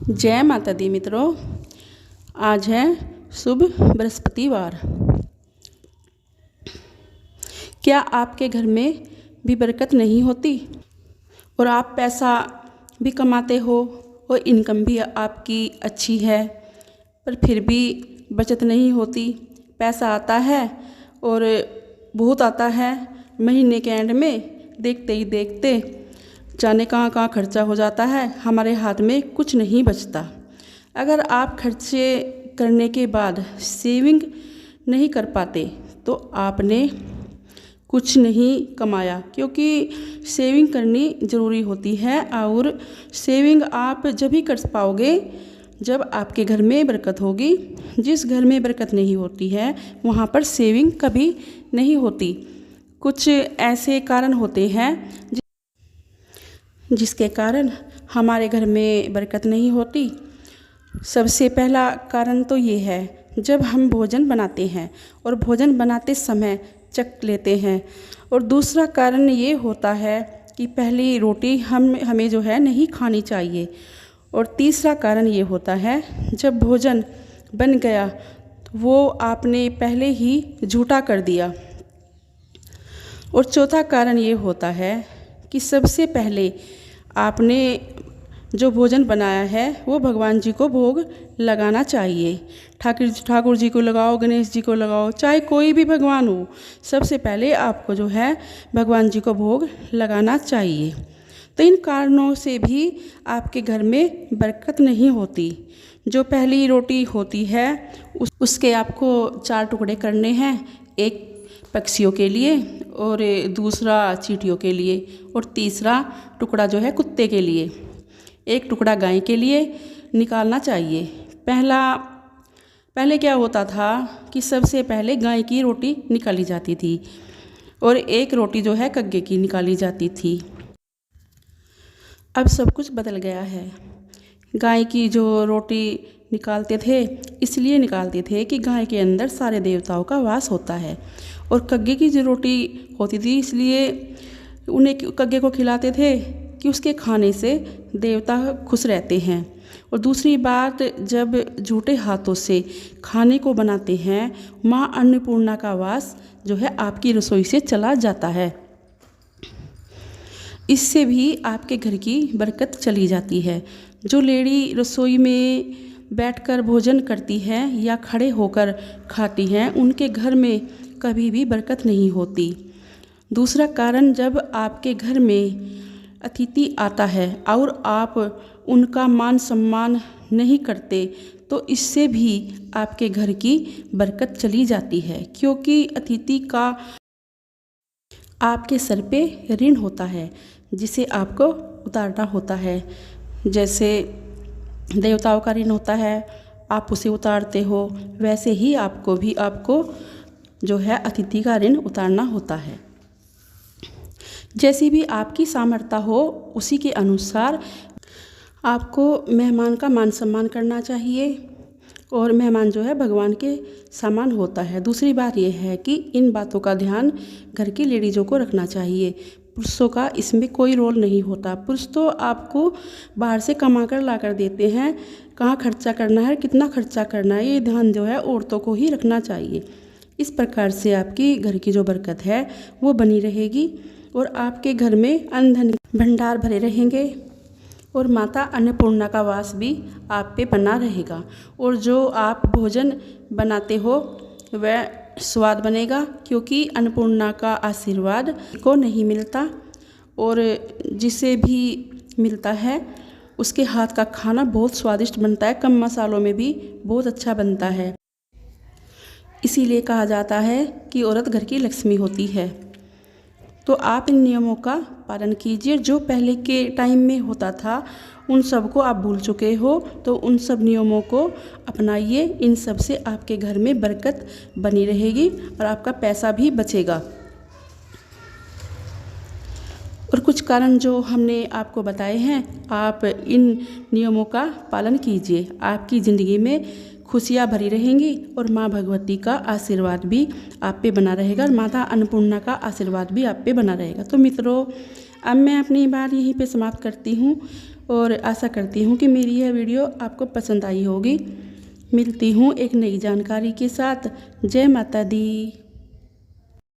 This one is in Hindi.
जय माता दी मित्रों। आज है शुभ बृहस्पतिवार। क्या आपके घर में भी बरकत नहीं होती और आप पैसा भी कमाते हो और इनकम भी आपकी अच्छी है, पर फिर भी बचत नहीं होती? पैसा आता है और बहुत आता है, महीने के एंड में देखते ही देखते जाने कहाँ कहाँ खर्चा हो जाता है, हमारे हाथ में कुछ नहीं बचता। अगर आप खर्चे करने के बाद सेविंग नहीं कर पाते तो आपने कुछ नहीं कमाया, क्योंकि सेविंग करनी ज़रूरी होती है। और सेविंग आप जब ही कर पाओगे जब आपके घर में बरकत होगी। जिस घर में बरकत नहीं होती है वहाँ पर सेविंग कभी नहीं होती। कुछ ऐसे कारण होते हैं जिसके कारण हमारे घर में बरकत नहीं होती। सबसे पहला कारण तो ये है, जब हम भोजन बनाते हैं और भोजन बनाते समय चख लेते हैं। और दूसरा कारण ये होता है कि पहली रोटी हमें जो है नहीं खानी चाहिए। और तीसरा कारण ये होता है, जब भोजन बन गया वो आपने पहले ही झूठा कर दिया। और चौथा कारण ये होता है कि सबसे पहले आपने जो भोजन बनाया है वो भगवान जी को भोग लगाना चाहिए। ठाकुर जी को लगाओ, गणेश जी को लगाओ, चाहे कोई भी भगवान हो, सबसे पहले आपको जो है भगवान जी को भोग लगाना चाहिए। तो इन कारणों से भी आपके घर में बरकत नहीं होती। जो पहली रोटी होती है उसके आपको 4 टुकड़े करने हैं, एक पक्षियों के लिए और दूसरा चींटियों के लिए और तीसरा टुकड़ा जो है कुत्ते के लिए, एक टुकड़ा गाय के लिए निकालना चाहिए। पहले क्या होता था कि सबसे पहले गाय की रोटी निकाली जाती थी और एक रोटी जो है कग्गे की निकाली जाती थी। अब सब कुछ बदल गया है। गाय की जो रोटी निकालते थे इसलिए निकालते थे कि गाय के अंदर सारे देवताओं का वास होता है। और कग्गे की जो रोटी होती थी इसलिए उन्हें कग्गे को खिलाते थे कि उसके खाने से देवता खुश रहते हैं। और दूसरी बात, जब झूठे हाथों से खाने को बनाते हैं माँ अन्नपूर्णा का वास जो है आपकी रसोई से चला जाता है। इससे भी आपके घर की बरकत चली जाती है। जो लेडी रसोई में बैठकर भोजन करती है या खड़े होकर खाती हैं उनके घर में कभी भी बरकत नहीं होती। दूसरा कारण, जब आपके घर में अतिथि आता है और आप उनका मान सम्मान नहीं करते तो इससे भी आपके घर की बरकत चली जाती है, क्योंकि अतिथि का आपके सर पे ऋण होता है जिसे आपको उतारना होता है। जैसे देवताओं का ऋण होता है, आप उसे उतारते हो, वैसे ही आपको जो है अतिथि का ऋण उतारना होता है। जैसी भी आपकी सामर्थ्य हो उसी के अनुसार आपको मेहमान का मान सम्मान करना चाहिए। और मेहमान जो है भगवान के समान होता है। दूसरी बात यह है कि इन बातों का ध्यान घर की लेडीज़ों को रखना चाहिए। पुरुषों का इसमें कोई रोल नहीं होता। पुरुष तो आपको बाहर से कमा कर ला कर देते हैं, कहाँ खर्चा करना है, कितना खर्चा करना है, ये ध्यान जो है औरतों को ही रखना चाहिए। इस प्रकार से आपकी घर की जो बरकत है वो बनी रहेगी और आपके घर में अन्न धन भंडार भरे रहेंगे और माता अन्नपूर्णा का वास भी आप पे बना रहेगा। और जो आप भोजन बनाते हो वह स्वाद बनेगा, क्योंकि अन्नपूर्णा का आशीर्वाद को नहीं मिलता और जिसे भी मिलता है उसके हाथ का खाना बहुत स्वादिष्ट बनता है, कम मसालों में भी बहुत अच्छा बनता है। इसीलिए कहा जाता है कि औरत घर की लक्ष्मी होती है। तो आप इन नियमों का पालन कीजिए। जो पहले के टाइम में होता था उन सब को आप भूल चुके हो, तो उन सब नियमों को अपनाइए। इन सब से आपके घर में बरकत बनी रहेगी और आपका पैसा भी बचेगा। और कुछ कारण जो हमने आपको बताए हैं, आप इन नियमों का पालन कीजिए। आपकी ज़िंदगी में खुशियाँ भरी रहेंगी और माँ भगवती का आशीर्वाद भी आप पे बना रहेगा और माता अन्नपूर्णा का आशीर्वाद भी आप पे बना रहेगा। तो मित्रों, अब मैं अपनी बात यहीं पे समाप्त करती हूँ और आशा करती हूँ कि मेरी यह वीडियो आपको पसंद आई होगी। मिलती हूँ एक नई जानकारी के साथ। जय माता दी।